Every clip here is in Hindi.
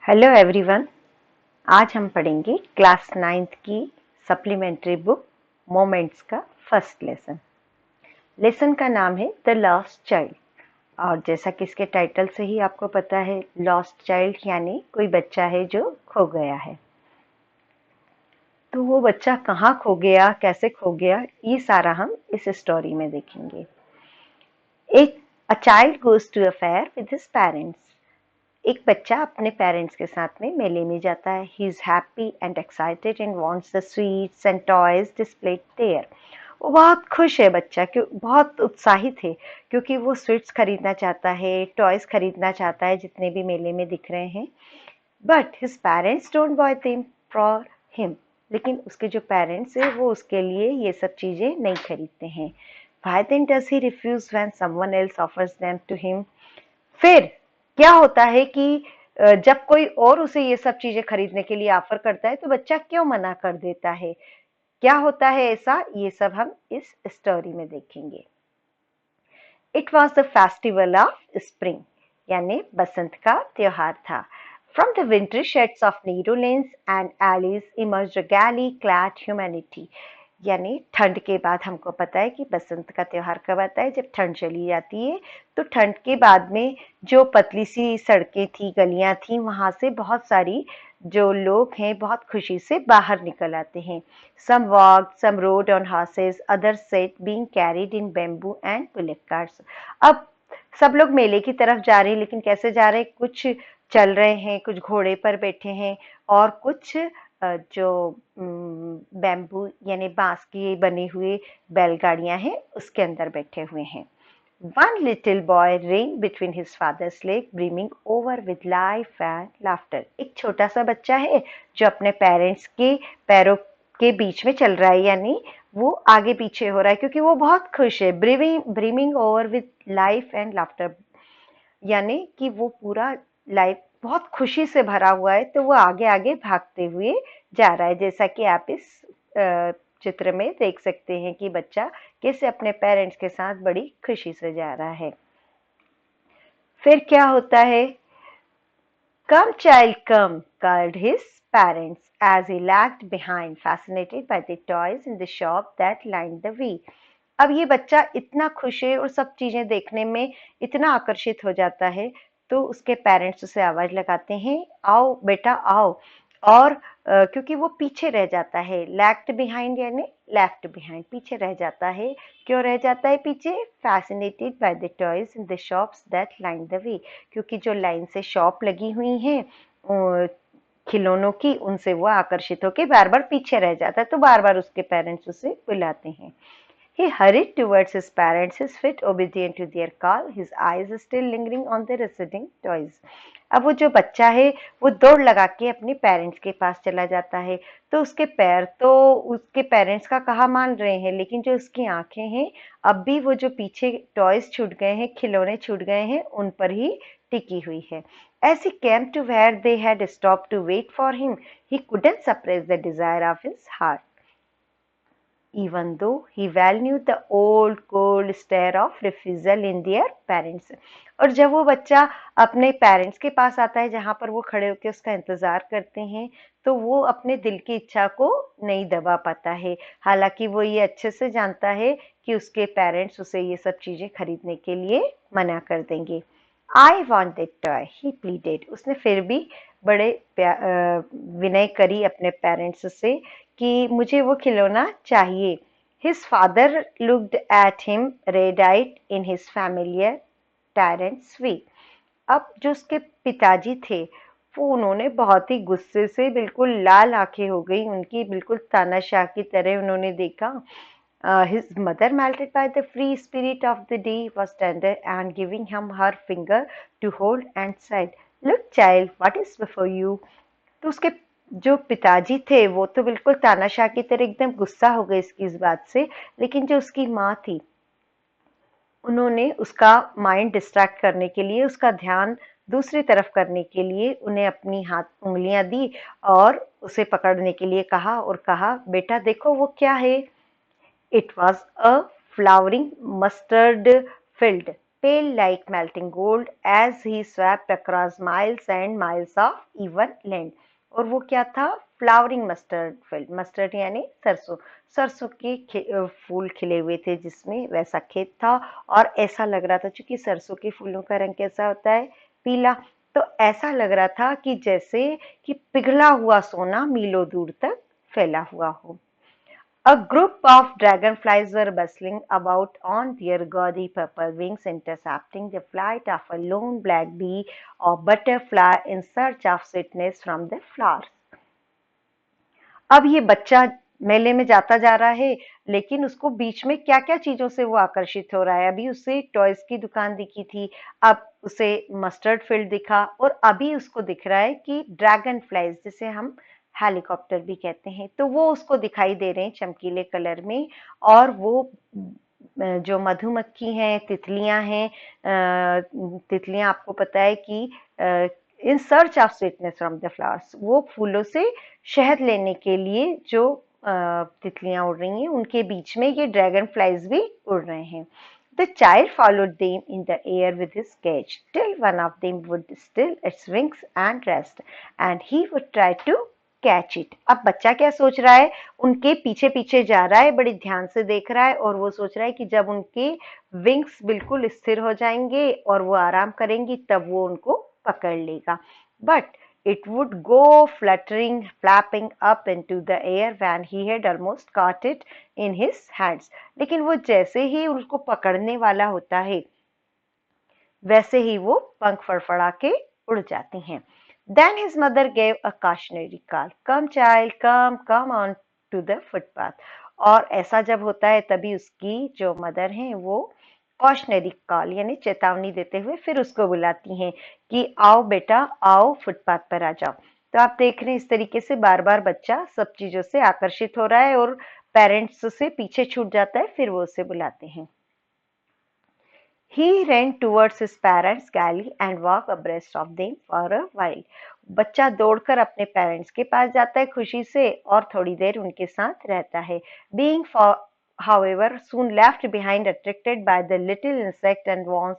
Hello everyone. आज हम पढ़ेंगे क्लास 9th की सप्लीमेंट्री बुक मोमेंट्स का फर्स्ट लेसन। लेसन का नाम है द लॉस्ट चाइल्ड। और जैसा कि इसके टाइटल से ही आपको पता है, लॉस्ट चाइल्ड यानी कोई बच्चा है जो खो गया है। तो वो बच्चा कहाँ खो गया, कैसे खो गया, ये सारा हम इस स्टोरी में देखेंगे। एक a child goes to a fair with his parents. एक बच्चा अपने पेरेंट्स के साथ में मेले में जाता है। He is happy and excited and wants the sweets and toys displayed there. वो बहुत खुश है बच्चा, क्यों बहुत उत्साहित है, क्योंकि वो स्वीट्स खरीदना चाहता है, टॉयज खरीदना चाहता है जितने भी मेले में दिख रहे हैं। But his parents don't buy them for him. लेकिन उसके जो पेरेंट्स हैं वो उसके लिए ये सब चीजें नहीं खरीदते हैं। Why then does he refuse when someone else offers them to him? फिर क्या होता है कि जब कोई और उसे ये सब चीजें खरीदने के लिए ऑफर करता है तो बच्चा क्यों मना कर देता है? क्या होता है ऐसा, ये सब हम इस स्टोरी में देखेंगे। It was the festival of spring, यानी बसंत का त्योहार था। From the winter shades of narrow lanes and alleys emerged a gaily clad humanity. यानी ठंड के बाद हमको पता है कि बसंत का त्योहार कब आता है, जब ठंड चली जाती है। तो ठंड के बाद में जो पतली सी सड़कें थी, गलियां थी, वहां से बहुत सारी जो लोग हैं बहुत खुशी से बाहर निकल आते हैं। Some walked, some rode on horses, others sat being carried in bamboo and bullock carts. अब सब लोग मेले की तरफ जा रहे हैं, लेकिन कैसे जा रहे हैं? कुछ चल रहे हैं, कुछ घोड़े पर बैठे हैं, और कुछ जो बैम्बू यानी बांस की बनी हुई बैलगाड़ियां हैं उसके अंदर बैठे हुए हैं। One little boy ran between his father's leg, brimming over with life and laughter. एक छोटा सा बच्चा है जो अपने पेरेंट्स के पैरों के बीच में चल रहा है, यानी वो आगे पीछे हो रहा है क्योंकि वो बहुत खुश है। Brimming over with life and laughter, यानी कि वो पूरा लाइफ बहुत खुशी से भरा हुआ है, तो वो आगे आगे भागते हुए जा रहा है। जैसा कि आप इस चित्र में देख सकते हैं कि बच्चा कैसे अपने पेरेंट्स के साथ बड़ी खुशी से जा रहा है। फिर क्या होता है? कम child come, called his parents as he lagged behind, fascinated by the toys in the shop that lined the way. अब ये बच्चा इतना खुश है और सब चीजें देखने में इतना आकर्षित हो जाता है, तो उसके पेरेंट्स उसे आवाज लगाते हैं, आओ बेटा आओ। और क्योंकि वो पीछे रह जाता है, लैग्ड बिहाइंड यानी लेफ्ट बिहाइंड, पीछे रह जाता है। क्यों रह जाता है पीछे? Fascinated by the toys in the shops that line the way, क्योंकि जो लाइन से शॉप लगी हुई हैं खिलौनों की, उनसे वो आकर्षित होकर बार बार पीछे रह जाता है, तो बार बार उसके पेरेंट्स उसे बुलाते हैं। He hurried towards his parents, his feet obedient to their call, his eyes still lingering on the receding toys. अब वो जो बच्चा है वो दौड़ लगा के अपने पेरेंट्स के पास चला जाता है, तो उसके पैर तो उसके पेरेंट्स का कहा मान रहे हैं, लेकिन जो उसकी आंखें हैं अब भी वो जो पीछे टॉयज छूट गए हैं, खिलौने छूट गए हैं, उन पर ही टिकी हुई है। As he came to where they had stopped to wait for him, he couldn't suppress the desire of his heart. Even though he well knew the old cold stare of refusal in their parents. और जब वो बच्चा अपने पेरेंट्स के पास आता है जहां पर वो खड़े होकर उसका इंतजार करते हैं, तो वो अपने दिल की इच्छा को नहीं दबा पाता है। हालांकि वो ये अच्छे से जानता है कि उसके पेरेंट्स उसे ये सब चीजें खरीदने के लिए मना कर देंगे। आई want that toy, he pleaded. उसने फिर भी बड़े विनय करी अपने पेरेंट्स से कि मुझे वो खिलौना चाहिए। His father looked at him red-eyed in his familiar tyrant's way. अब जो उसके पिताजी थे वो उन्होंने बहुत ही गुस्से से, बिल्कुल लाल आंखें हो गई उनकी, बिल्कुल तानाशाह की तरह उन्होंने देखा। His mother, melted by the free spirit of the day, was tender and giving him her finger to hold and said, "Look, child, what is before you?" तो उसके जो पिताजी थे वो तो बिल्कुल तानाशाह की तरह एकदम गुस्सा हो गए इसकी इस बात से, लेकिन जो उसकी माँ थी उन्होंने उसका माइंड डिस्ट्रैक्ट करने के लिए, उसका ध्यान दूसरी तरफ करने के लिए उन्हें अपनी हाथ उंगलियां दी और उसे पकड़ने के लिए कहा, और कहा बेटा देखो वो क्या है। It was a flowering mustard field, pale like melting gold as he swept across miles and miles of even land. और वो क्या था? फ्लावरिंग मस्टर्ड फील्ड, मस्टर्ड यानी सरसों, सरसों के फूल खिले हुए थे जिसमें, वैसा खेत था। और ऐसा लग रहा था, क्योंकि सरसों के फूलों का रंग कैसा होता है? पीला। तो ऐसा लग रहा था कि जैसे कि पिघला हुआ सोना मीलों दूर तक फैला हुआ हो। A group of dragonflies were bustling about on their gaudy purple wings, intercepting the flight of a lone black bee or butterfly in search of sweetness from the flowers. अब ये बच्चा मेले में जाता जा रहा है, लेकिन उसको बीच में क्या क्या चीजों से वो आकर्षित हो रहा है। अभी उसे टॉयज की दुकान दिखी थी, अब उसे मस्टर्ड फील्ड दिखा, और अभी उसको दिख रहा है कि ड्रैगन फ्लाइज, जिसे हम हेलीकॉप्टर भी कहते हैं, तो वो उसको दिखाई दे रहे हैं चमकीले कलर में। और वो जो मधुमक्खी हैं, तितलियां हैं, तितलियां आपको पता है कि in search of sweetness from the flowers, वो फूलों से शहद लेने के लिए जो तितलियां उड़ रही हैं, उनके बीच में ये ड्रैगन फ्लाइज भी उड़ रहे हैं। The child followed them in the air with his cage, till one of them would still its wings and rest, and he would try to catch it. अब बच्चा क्या सोच रहा है? उनके पीछे पीछे जा रहा है, बड़ी ध्यान से देख रहा है, और वो सोच रहा है कि जब उनके विंग्स बिल्कुल स्थिर हो जाएंगे और वो आराम करेंगी, तब वो उनको पकड़ लेगा। But it would go fluttering, flapping up into the air when he had almost caught it in his hands. लेकिन वो जैसे ही उसको पकड़ने वाला होता है, वैसे ही वो पंख फड़फड़ा के उड़ जाते हैं। Then his mother gave a cautionary call. Come child, come on to the footpath. और ऐसा जब होता है, तभी उसकी जो मदर हैं वो कॉशनरी कॉल यानी चेतावनी देते हुए फिर उसको बुलाती हैं कि आओ बेटा, आओ फुटपाथ पर आ जाओ। तो आप देख रहे हैं, इस तरीके से बार बार बच्चा सब चीजों से आकर्षित हो रहा है और पेरेंट्स से पीछे छूट जाता है, फिर वो उसे बुलाते हैं। He ran towards his parents gaily and walked abreast of them for a while. बच्चा दौड़कर अपने पेरेंट्स के पास जाता है खुशी से, और थोड़ी देर उनके साथ रहता है। Being however soon left behind, attracted by the little insect and worms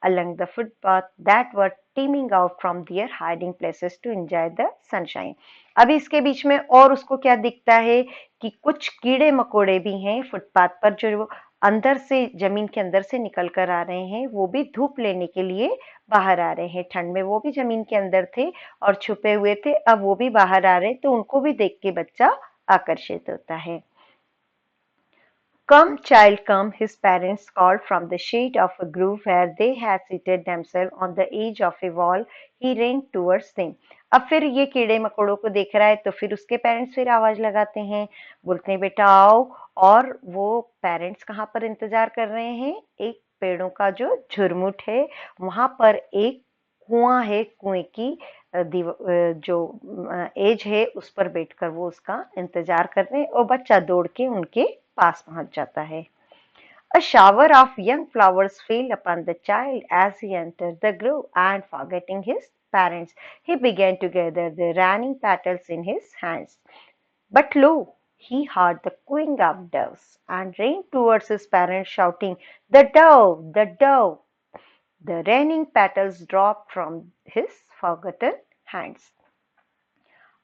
along the footpath that were teeming out from their hiding places to enjoy the sunshine. अभी इसके बीच में और उसको क्या दिखता है कि कुछ कीड़े मकोड़े भी हैं फुटपाथ पर, जो अंदर से, जमीन के अंदर से निकल कर आ रहे हैं। वो भी धूप लेने के लिए बाहर आ रहे हैं। ठंड में वो भी जमीन के अंदर थे और छुपे हुए थे, अब वो भी बाहर आ रहे हैं, तो उनको भी देख के बच्चा आकर्षित होता है। Come, child, come, his parents called from the shade of a grove where they had seated themselves on the edge of a wall. He ran towards them. अब फिर ये कीड़े मकोड़ों को देख रहा है, तो फिर उसके पेरेंट्स फिर आवाज लगाते हैं, बोलते हैं बेटा आओ। और वो पेरेंट्स कहाँ पर इंतजार कर रहे हैं? एक पेड़ों का जो झुरमुट है, वहां पर एक कुआं है, कुएं की जो एज है उस पर बैठकर वो उसका इंतजार कर रहे हैं, और बच्चा दौड़ के उनके पास पहुंच जाता है। A shower of young flowers fell upon the child as he entered the grove, and forgetting his parents, he began to gather the raining petals in his hands. But lo, he heard the cooing of doves and ran towards his parents, shouting, "The dove, the dove!" The raining petals dropped from his forgotten hands.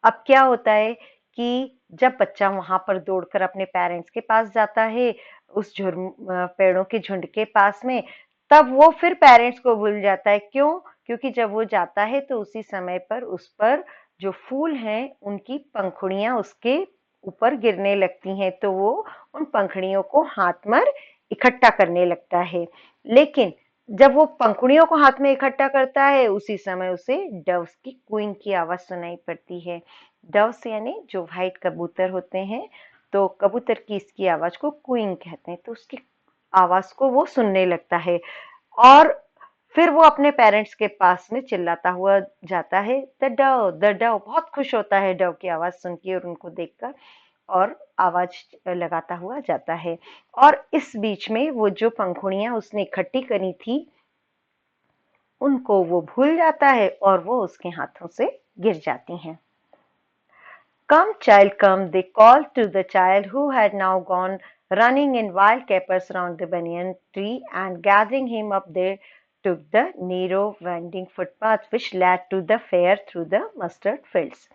अब क्या होता है कि जब बच्चा वहां पर दौड़कर अपने पेरेंट्स के पास जाता है, उस पेड़ों के झुंड के पास में, तब वो फिर पेरेंट्स को भूल जाता है। क्यों? क्योंकि जब वो जाता है तो उसी समय पर उस पर जो फूल हैं उनकी पंखुड़ियां उसके ऊपर गिरने लगती हैं, तो वो उन पंखुड़ियों को हाथ में इकट्ठा करने लगता है। लेकिन जब वो पंखुड़ियों को हाथ में इकट्ठा करता है, उसी समय उसे डव्स की क्वीन की आवाज सुनाई पड़ती है। डव्स यानी जो व्हाइट कबूतर होते हैं, तो कबूतर की इसकी आवाज को क्वीन कहते हैं। तो उसकी आवाज को वो सुनने लगता है, और फिर वो अपने पेरेंट्स के पास में चिल्लाता हुआ जाता है, द डव, द डव। बहुत खुश होता है डव की आवाज सुन के और उनको देखकर, और आवाज लगाता हुआ जाता है। और इस बीच में वो जो पंखुड़ियां उसने इकट्ठी करी थी, उनको वो भूल जाता है और वो उसके हाथों से गिर जाती हैं। Come, child, come, they called to the child who had now gone running in wild capers around the banyan tree and gathering him up there took the narrow winding footpath which led to the fair through the mustard fields.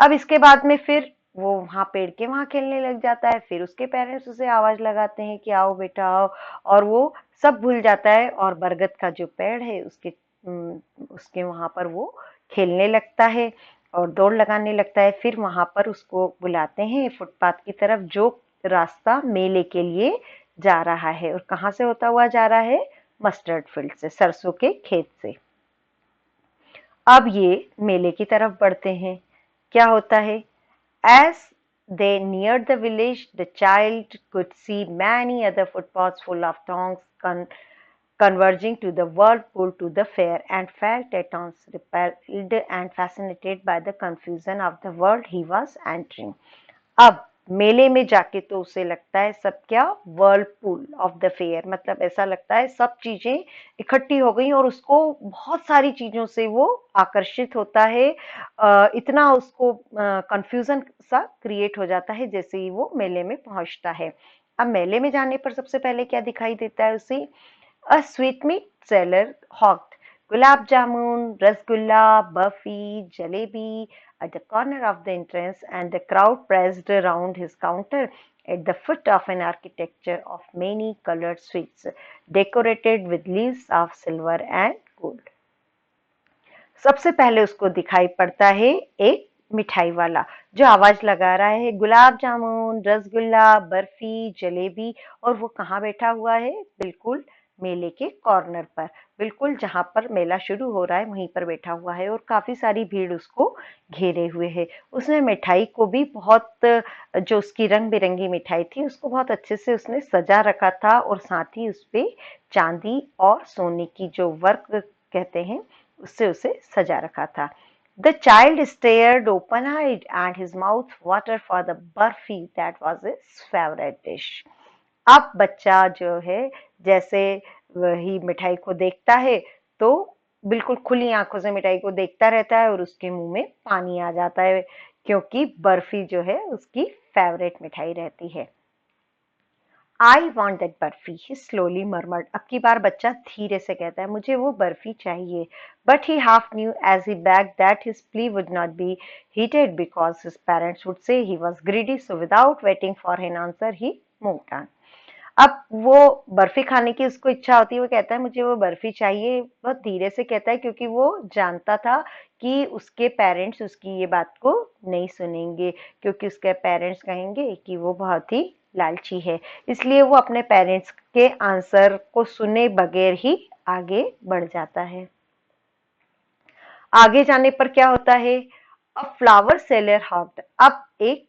अब इसके बाद में फिर वो वहां पेड़ के वहां खेलने लग जाता है। फिर उसके पेरेंट्स उसे आवाज लगाते हैं कि आओ बेटा आओ, और वो सब भूल जाता है और बरगद का जो पेड़ है उसके वहां पर वो खेलने लगता है और दौड़ लगाने लगता है। फिर वहां पर उसको बुलाते हैं फुटपाथ की तरफ, जो रास्ता मेले के लिए जा रहा है। और कहाँ से होता हुआ जा रहा है? मस्टर्ड फील्ड से, सरसों के खेत से। अब ये मेले की तरफ बढ़ते हैं। क्या होता है? As they neared the village, the child could see many other footpaths full of throngs converging to the whirlpool to the fair, and felt at once repelled and fascinated by the confusion of the world he was entering. अब मेले में जाके तो उसे लगता है सब क्या? वर्लपूल ऑफ द फेयर, मतलब ऐसा लगता है सब चीजें इकट्ठी हो गई और उसको बहुत सारी चीजों से वो आकर्षित होता है। इतना उसको कंफ्यूजन सा क्रिएट हो जाता है जैसे ही वो मेले में पहुंचता है। अब मेले में जाने पर सबसे पहले क्या दिखाई देता है उसे? अ स्वीटमीट seller हॉक्ड gulab jamun, rasgulla, burfi, jalebi at the corner of the entrance, and the crowd pressed around his counter at the foot of an architecture of many colored sweets, decorated with leaves of silver and gold. सबसे पहले उसको दिखाई पड़ता है एक मिठाई वाला जो आवाज लगा रहा है, गुलाब जामुन, रसगुल्ला, बर्फी, जलेबी। और वो कहाँ बैठा हुआ है? बिल्कुल मेले के कॉर्नर पर, बिल्कुल जहां पर मेला शुरू हो रहा है वहीं पर बैठा हुआ है और काफी सारी भीड़ उसको घेरे हुए है। उसने मिठाई को भी बहुत, जो उसकी रंग बिरंगी मिठाई थी उसको बहुत अच्छे से उसने सजा रखा था और साथ ही उसपे चांदी और सोने की जो वर्क कहते हैं उससे उसे सजा रखा था। The child stared open-eyed and his mouth watered for the burfi that was his favorite dish. अब बच्चा जो है जैसे वही मिठाई को देखता है तो बिल्कुल खुली आंखों से मिठाई को देखता रहता है और उसके मुंह में पानी आ जाता है क्योंकि बर्फी जो है उसकी फेवरेट मिठाई रहती है। I want that barfi, he slowly murmured. अब की बार बच्चा धीरे से कहता है मुझे वो बर्फी चाहिए। But he half knew as he bag that his plea would not be heated because his parents would say he was greedy, so without waiting for an answer he moved on. अब वो बर्फी खाने की उसको इच्छा होती है, वो कहता है मुझे वो बर्फी चाहिए। बहुत धीरे से कहता है क्योंकि वो जानता था कि उसके पेरेंट्स उसकी ये बात को नहीं सुनेंगे, क्योंकि उसके पेरेंट्स कहेंगे कि वो बहुत ही लालची है। इसलिए वो अपने पेरेंट्स के आंसर को सुने बगैर ही आगे बढ़ जाता है। आगे जाने पर क्या होता है? अ फ्लावर सेलर हॉक्ड, अब एक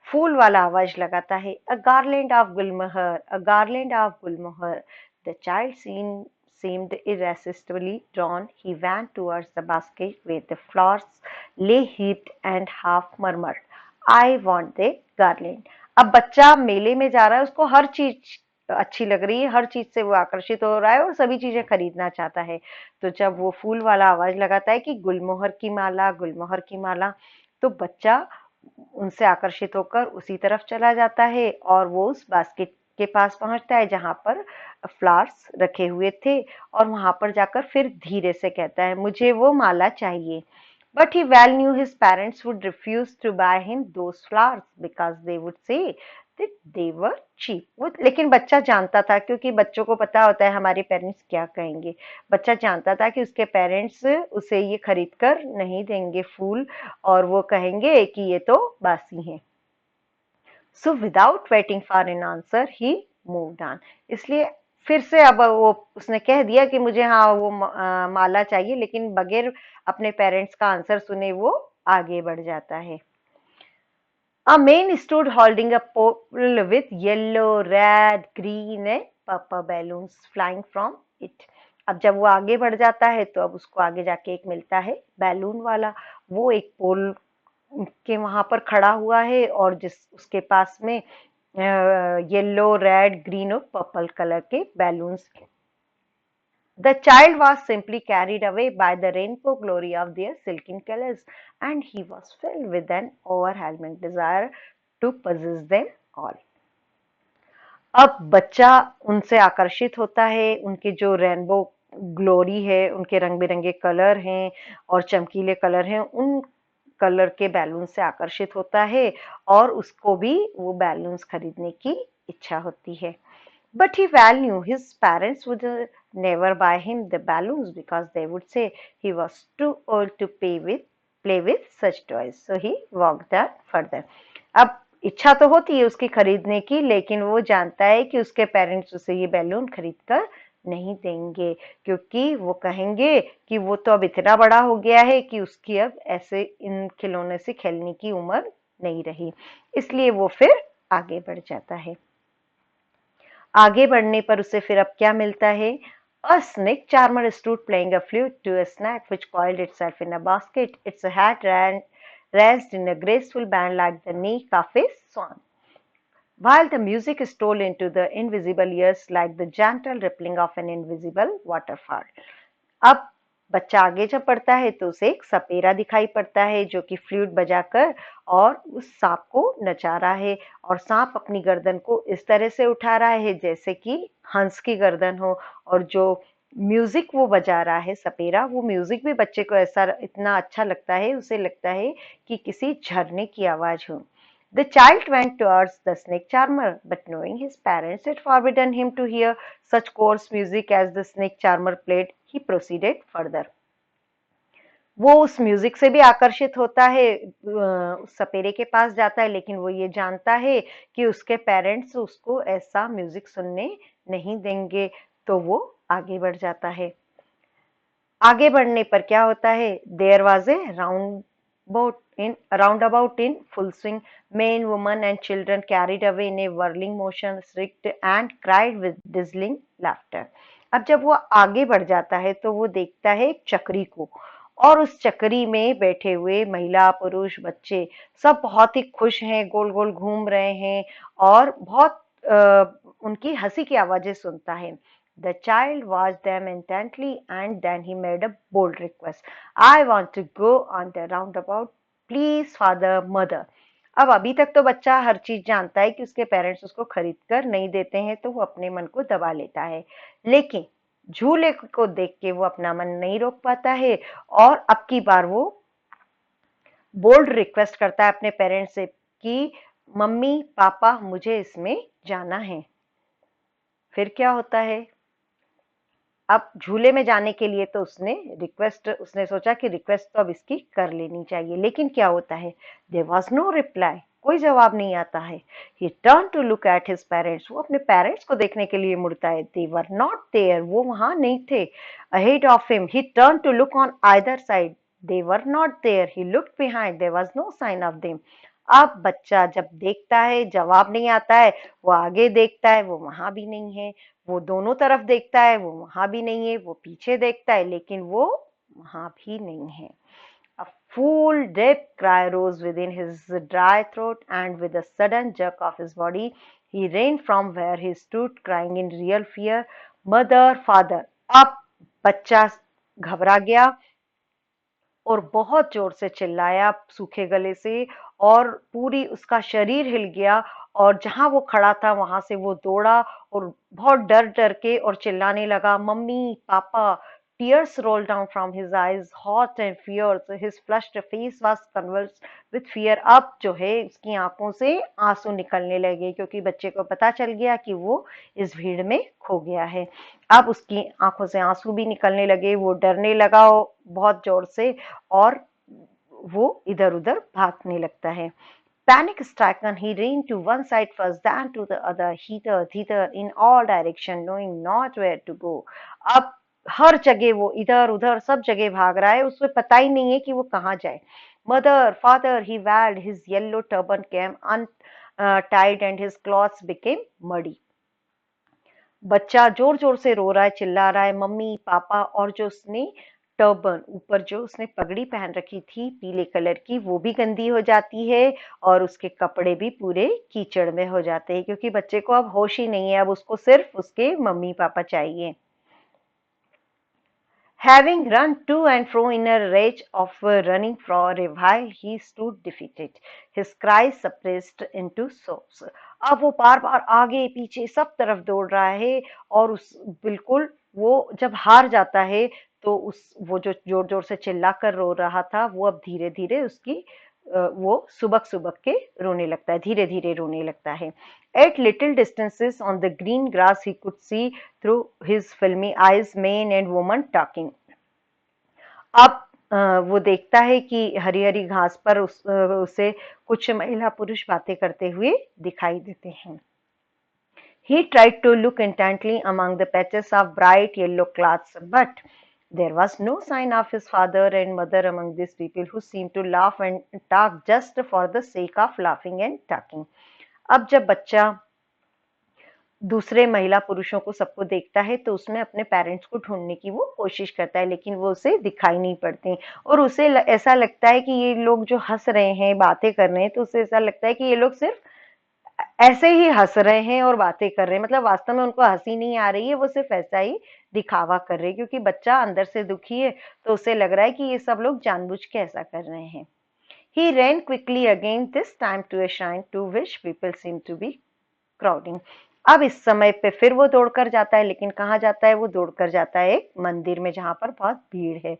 फूल वाला आवाज लगाता है, a garland of gulmohar, a garland of gulmohar. The child seemed irresistibly drawn. He ran towards the basket where the flowers lay heaped and half murmured, I want the garland. अब बच्चा मेले में जा रहा है, उसको हर चीज अच्छी लग रही है, हर चीज से वो आकर्षित हो रहा है और सभी चीजें खरीदना चाहता है। तो जब वो फूल वाला आवाज लगाता है कि गुलमोहर की माला, गुलमोहर की माला, तो बच्चा उनसे आकर्षित होकर उसी तरफ चला जाता है और वो उस बास्केट के पास पहुंचता है जहां पर फ्लावर्स रखे हुए थे और वहां पर जाकर फिर धीरे से कहता है मुझे वो माला चाहिए। But he well knew his parents would refuse to buy him those flowers because they would say that they were cheap. वो लेकिन बच्चा जानता था, क्योंकि बच्चों को पता होता है हमारे पेरेंट्स क्या कहेंगे। बच्चा जानता था कि उसके पेरेंट्स उसे ये खरीद कर नहीं देंगे फूल, और वो कहेंगे कि ये तो बासी हैं। So without waiting for an answer, he moved on. इसलिए फिर से अब वो उसने कह दिया कि मुझे हाँ वो माला चाहिए, लेकिन बगैर अपने पेरेंट्स का आंसर सुने वो आगे बढ़ जाता है। A man stood holding a pole with yellow, red, green and purple balloons flying from it. अब जब वो आगे बढ़ जाता है तो अब उसको आगे जाके एक मिलता है बैलून वाला। वो एक पोल के वहां पर खड़ा हुआ है और जिस उसके पास में येलो, रेड, ग्रीन और पर्पल कलर के balloons. The child was simply carried away by the rainbow glory of their silken colors, and he was filled with an overwhelming desire to possess them all. अब बच्चा उनसे आकर्षित होता है, उनके जो रेनबो ग्लोरी है, उनके रंग बिरंगे कलर हैं और चमकीले कलर हैं, उन कलर के बैलून से आकर्षित होता है और उसको भी वो बैलून्स खरीदने की इच्छा होती है। But he well knew his parents would never buy him the balloons because they would say he was too old to play with such toys. So he walked on further. अब इच्छा तो होती है उसकी खरीदने की, लेकिन वो जानता है कि उसके पेरेंट्स उसे ये बैलून खरीद कर नहीं देंगे, क्योंकि वो कहेंगे कि वो तो अब इतना बड़ा हो गया है कि उसकी अब ऐसे इन खिलौने से खेलने की उम्र नहीं रही। इसलिए वो फिर आगे बढ़ जाता है। आगे बढ़ने पर उसे फिर अब क्या मिलता है? A snake charmer stood playing a flute to a snake which coiled itself in a basket. Its head raised in a graceful band like the neck of a swan, while the music stole into the invisible ears like the gentle rippling of an invisible waterfall. अब बच्चा आगे जब पढ़ता है तो उसे एक सपेरा दिखाई पड़ता है जो कि फ्लूट बजाकर और उस सांप को नचा रहा है, और सांप अपनी गर्दन को इस तरह से उठा रहा है जैसे कि हंस की गर्दन हो, और जो म्यूजिक वो बजा रहा है सपेरा, वो म्यूजिक भी बच्चे को ऐसा इतना अच्छा लगता है, उसे लगता है कि किसी झरने की आवाज हो। The child went towards the snake charmer, but knowing his parents had forbidden him to hear such coarse music as the snake charmer played, he proceeded further. वो उस म्यूजिक से भी आकर्षित होता है, उस सपेरे के पास जाता है, लेकिन वो ये जानता है कि उसके पेरेंट्स उसको ऐसा म्यूजिक सुनने नहीं देंगे, तो वो आगे बढ़ जाता है। आगे बढ़ने पर क्या होता है? There was a roundabout in full swing. Men, women, and children carried away in a whirling motion, shrieked and cried with dizzying laughter. अब जब वो आगे बढ़ जाता है तो वो देखता है एक चक्री को, और उस चक्री में बैठे हुए महिला, पुरुष, बच्चे सब बहुत ही खुश हैं, गोल गोल घूम रहे हैं और बहुत उनकी हंसी की आवाजें सुनता है। The child watched them intently and then he made a bold request. I want to go on the roundabout. Please, father, mother. अब अभी तक तो बच्चा हर चीज जानता है कि उसके पेरेंट्स उसको खरीद कर नहीं देते हैं, तो वो अपने मन को दबा लेता है, लेकिन झूले को देख के वो अपना मन नहीं रोक पाता है और अब की बार वो बोल्ड रिक्वेस्ट करता है अपने पेरेंट्स से कि मम्मी पापा मुझे इसमें जाना है। फिर क्या होता है? अब झूले में जाने के लिए तो उसने सोचा कि रिक्वेस्ट तो अब इसकी कर लेनी चाहिए, लेकिन क्या होता है? देयर वाज नो रिप्लाई, कोई जवाब नहीं आता है। He turn to look at his parents, वो अपने पेरेंट्स को देखने के लिए मुड़ता है। दे वर नॉट देयर, वो वहां नहीं थे। Ahead of him he turn to look on either side, they were not there. He looked behind, there was no sign of them. अब बच्चा जब देखता है जवाब नहीं आता है, वो आगे देखता है, वो वहां भी नहीं है, वो दोनों तरफ देखता है, वो वहां भी नहीं है, वो पीछे देखता है, लेकिन वो वहां भी नहीं है। A full deep cry rose within his dry throat, and with a sudden jerk of his body, he ran from where he stood, crying in real fear, "Mother, father!" अब बच्चा घबरा गया और बहुत जोर से चिल्लाया सूखे गले से, और पूरी उसका शरीर हिल गया, और जहां वो खड़ा था वहां से वो दौड़ा और बहुत डर डर के और चिल्लाने लगा, mummy papa. Tears rolled down from his eyes, hot and fierce. His flushed face was convulsed with fear. अब जो है उसकी आंखों से आंसू निकलने लगे, क्योंकि बच्चे को पता चल गया कि वो इस भीड़ में खो गया है। अब उसकी आंखों से आंसू भी निकलने लगे, वो डरने लगा बहुत जोर से, और वो इधर उधर भागने लगता है। Panic stricken, he ran to one side first, then to the other, hither, thither, in all direction, knowing not where to go. अब हर जगह वो इधर उधर सब जगह भाग रहा है, उसको पता ही नहीं है कि वो कहाँ जाए। Mother, father, he wailed, his yellow turban came untied and his clothes became muddy. बच्चा जोर जोर से रो रहा है, चिल्ला रहा है, मम्मी पापा, और जो उसने टर्बन ऊपर जो उसने पगड़ी पहन रखी थी पीले कलर की, वो भी गंदी हो जाती है और उसके कपड़े भी पूरे कीचड़ में हो जाते हैं, क्योंकि बच्चे को अब होश ही नहीं है, अब उसको सिर्फ उसके मम्मी पापा चाहिए। Having run to and fro in a rage of running for a while, he stood defeated, his cries suppressed into sobs. अब वो बार बार आगे पीछे सब तरफ दौड़ रहा है, और उस बिल्कुल वो जब हार जाता है तो उस वो जो जोर जोर से चिल्ला कर रो रहा था वो अब धीरे धीरे उसकी वो सुबक सुबक के रोने लगता है, धीरे धीरे रोने लगता है। At little distances on the green grass he could see through his filmy eyes men and women talking. अब वो देखता है कि हरी हरी घास पर उसे कुछ महिला पुरुष बातें करते हुए दिखाई देते हैं। He tried to look intently among the patches of bright yellow cloths, but there was no sign of his father and mother among these people who seemed to laugh and talk just for the sake of laughing and talking. अब जब बच्चा दूसरे महिला पुरुषों को सबको देखता है तो उसमें अपने पेरेंट्स को ढूंढने की वो कोशिश करता है, लेकिन वो उसे दिखाई नहीं पड़ते, और उसे ऐसा लगता है कि ये लोग जो हंस रहे हैं बातें कर रहे हैं तो उसे ऐसा लगता है कि ये लोग सिर्फ ऐसे ही हंस रहे हैं और बातें कर रहे हैं, मतलब वास्तव में उनको हंसी नहीं आ रही है, वो सिर्फ ऐसा ही दिखावा कर रहे हैं, क्योंकि बच्चा अंदर से दुखी है तो उसे लग रहा है कि ये सब लोग जानबूझ के ऐसा कर रहे हैं। He ran quickly again, this time to a shrine to which people seemed to be crowding. अब इस समय पे फिर वो दौड़कर जाता है, लेकिन कहाँ जाता है? वो दौड़कर जाता है एक मंदिर में जहां पर बहुत भीड़ है।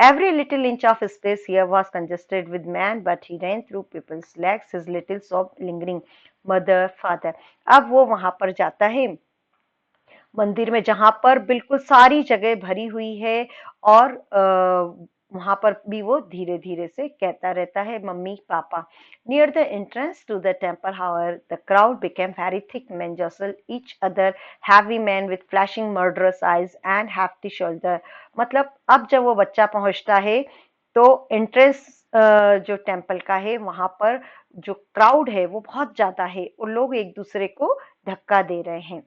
Every little inch of space here was congested with man, but he ran through people's legs, his little sob lingering. Mother, father. अब वो वहां पर जाता है मंदिर में जहां पर बिल्कुल सारी जगह भरी हुई है, और वहां पर भी वो धीरे धीरे से कहता रहता है mummy papa. Near the entrance to the temple however the crowd became very thick, men jostled each other, heavy men with flashing murderous eyes and hefty shoulder. मतलब अब जब वो बच्चा पहुंचता है तो एंट्रेंस जो टेम्पल का है वहां पर जो क्राउड है वो बहुत ज्यादा है, और लोग एक दूसरे को धक्का दे रहे हैं।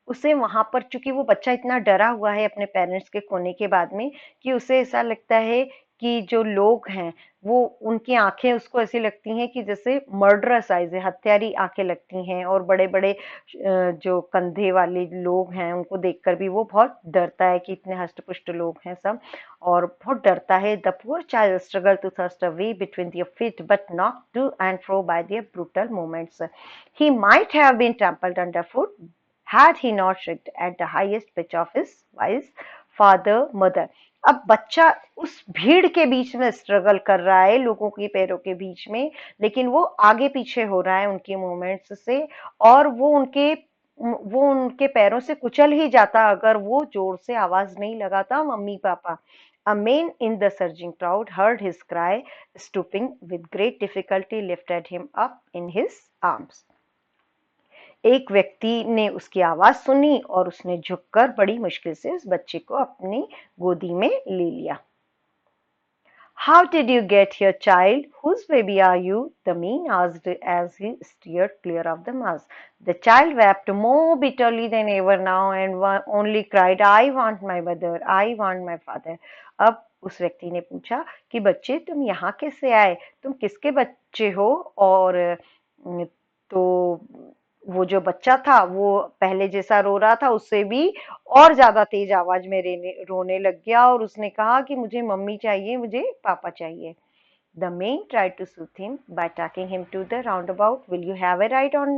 उसे वहां पर, चूंकि वो बच्चा इतना डरा हुआ है अपने पेरेंट्स के खोने के बाद में, कि उसे ऐसा लगता है कि जो लोग हैं वो, उनकी आंखें उसको ऐसी लगती हैं कि जैसे मर्डरस आइज है, हत्यारी आंखें लगती हैं, और बड़े बड़े जो कंधे वाले लोग हैं उनको देखकर भी वो बहुत डरता है कि इतने हष्ट-पुष्ट लोग हैं सब, और बहुत डरता है। The poor child struggle to thrust a way between their feet but not to and fro by their brutal movements. He might have been trampled underfoot had he not shrieked at the highest pitch of his voice, father, mother. अब बच्चा उस भीड़ के बीच में स्ट्रगल कर रहा है, लोगों के पैरों के बीच में, लेकिन वो आगे पीछे हो रहा है उनके मूवमेंट्स से, और वो उनके पैरों से कुचल ही जाता अगर वो जोर से आवाज नहीं लगाता mummy papa. A man in the surging crowd heard his cry, stooping with great difficulty lifted him up in his arms. एक व्यक्ति ने उसकी आवाज सुनी और उसने झुककर बड़ी मुश्किल से उस बच्चे को अपनी गोदी में ले लिया। How did you get here, child? Whose baby are you? The man asked as he steered clear of the mass. The child wept more bitterly than ever now and only cried, I want my mother, I want my father. अब उस व्यक्ति ने पूछा कि बच्चे तुम यहाँ कैसे आए, तुम किसके बच्चे हो? और तो वो जो बच्चा था वो पहले जैसा रो रहा था उससे भी और ज्यादा तेज आवाज में रोने लग गया, और उसने कहा कि मुझे मम्मी चाहिए, मुझे पापा चाहिए। The man tried to soothe him by taking him to the roundabout. Will you have a ride on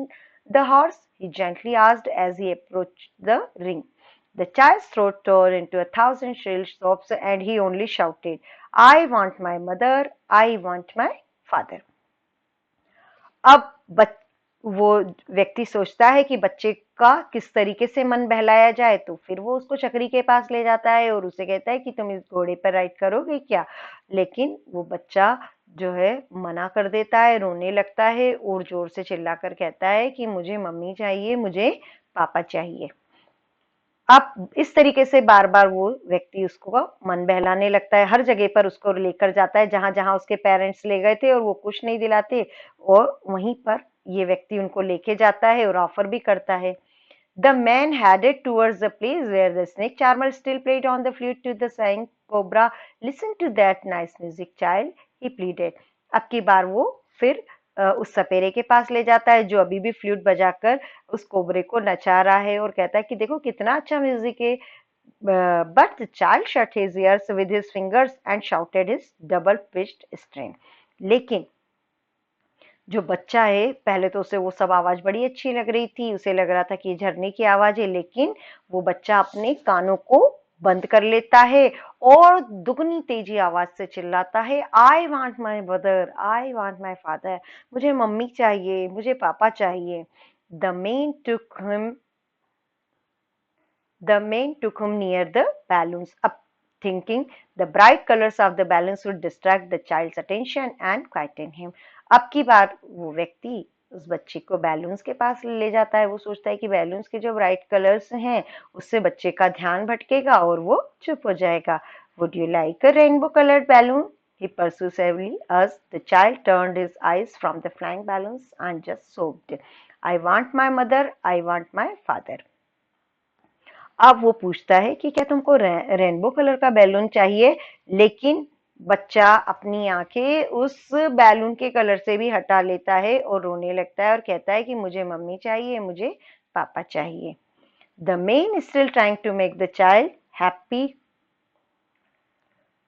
the horse? He gently asked as he approached the ring. The child's throat tore into 1,000 shrill sobs and he only shouted, I want my mother, I want my father. अब वो व्यक्ति सोचता है कि बच्चे का किस तरीके से मन बहलाया जाए, तो फिर वो उसको चक्री के पास ले जाता है और उसे कहता है कि तुम इस घोड़े पर राइड करोगे क्या? लेकिन वो बच्चा जो है मना कर देता है, रोने लगता है और जोर से चिल्लाकर कहता है कि मुझे मम्मी चाहिए, मुझे पापा चाहिए। अब इस तरीके से बार बार वो व्यक्ति उसको मन बहलाने लगता है, हर जगह पर उसको लेकर जाता है जहां जहां उसके पेरेंट्स ले गए थे और वो कुछ नहीं दिलाते, और वहीं पर ये व्यक्ति उनको लेके जाता है और ऑफर भी करता है। The man headed towards the place where the snake charmer still played on the flute to the saying cobra, listen to that nice music, child, he pleaded. अब की बार वो फिर उस सपेरे के पास ले जाता है जो अभी भी फ्लूट बजाकर उस कोबरे को नचा रहा है, और कहता है कि देखो कितना अच्छा म्यूजिक है। But the child shut his ears with his fingers and shouted his double pitched strain. लेकिन जो बच्चा है, पहले तो उसे वो सब आवाज बड़ी अच्छी लग रही थी, उसे लग रहा था कि ये झरने की आवाज है, लेकिन वो बच्चा अपने कानों को बंद कर लेता है और दुगनी तेजी आवाज से चिल्लाता है, I want my mother, I want my father, मुझे मम्मी चाहिए, मुझे पापा चाहिए। The main took him The man took him near the balloons, up thinking the bright colors of the balloons would distract the child's attention and quieten him. अब की बार वो व्यक्ति उस बच्चे को बैलून्स के पास ले जाता है। वो सोचता है कि बैलून्स के जो ब्राइट कलर्स हैं उससे बच्चे का ध्यान भटकेगा और वो चुप हो जाएगा। Would you like a rainbow colored balloon? He persuasively asked. The child turned his eyes from the flying balloons and just sobbed. I want my mother, I want my father. अब वो पूछता है कि क्या तुमको रेनबो कलर का बैलून चाहिए, लेकिन बच्चा अपनी आंखें उस बैलून के कलर से भी हटा लेता है और रोने लगता है और कहता है कि मुझे मम्मी चाहिए, मुझे पापा चाहिए। The man still trying to make the child happy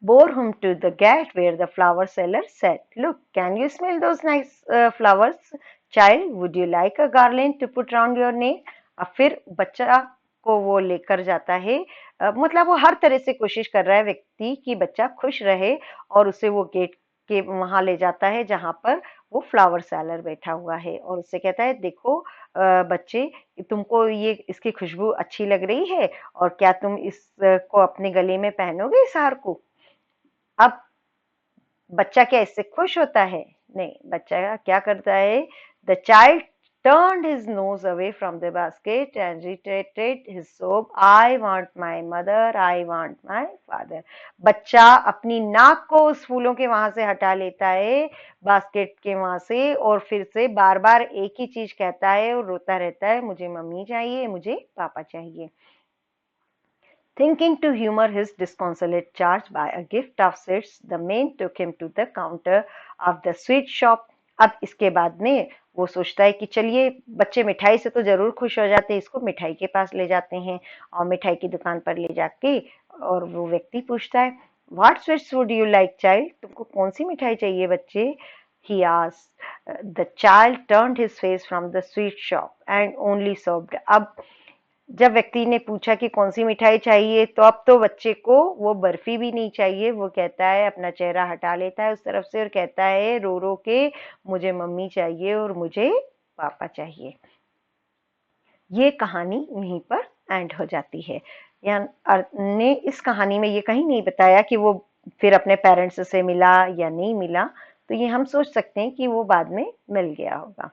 bore him to the gate where the flower seller said, Look, can you smell those nice flowers? Child, would you like a garland to put round your neck? अब फिर बच्चा को वो लेकर जाता है, मतलब वो हर तरह से कोशिश कर रहा है व्यक्ति कि बच्चा खुश रहे और उसे वो गेट के वहां ले जाता है जहां पर वो फ्लावर सेलर बैठा हुआ है और उससे कहता है, देखो बच्चे, तुमको ये इसकी खुशबू अच्छी लग रही है और क्या तुम इसको अपने गले में पहनोगे इस हार को? अब बच्चा क्या इससे खुश होता है? नहीं, बच्चा क्या करता है? The child turned his nose away from the basket and reiterated his sob, I want my mother, I want my father. बच्चा अपनी नाक को उस फूलों के वहां से हटा लेता है, बास्केट के वहां से, और फिर से बार बार एक ही चीज कहता है और रोता रहता है, मुझे मम्मी चाहिए, मुझे पापा चाहिए। Thinking to humor his disconsolate charge by a gift of sweets, the man took him to the counter of the sweet shop. अब इसके बाद में वो सोचता है कि चलिए, बच्चे मिठाई से तो जरूर खुश हो जाते हैं, इसको मिठाई के पास ले जाते हैं और मिठाई की दुकान पर ले जाके और वो व्यक्ति पूछता है, What sweets would you like, child? तुमको कौन सी मिठाई चाहिए बच्चे? He asked. The child turned his face from the sweet shop and only sobbed. अब जब व्यक्ति ने पूछा कि कौन सी मिठाई चाहिए, तो अब तो बच्चे को वो बर्फी भी नहीं चाहिए। वो कहता है, अपना चेहरा हटा लेता है उस तरफ से और कहता है रो रो के, मुझे मम्मी चाहिए और मुझे पापा चाहिए। ये कहानी यहीं पर एंड हो जाती है। ने इस कहानी में ये कहीं नहीं बताया कि वो फिर अपने पेरेंट्स से मिला या नहीं मिला, तो ये हम सोच सकते हैं कि वो बाद में मिल गया होगा।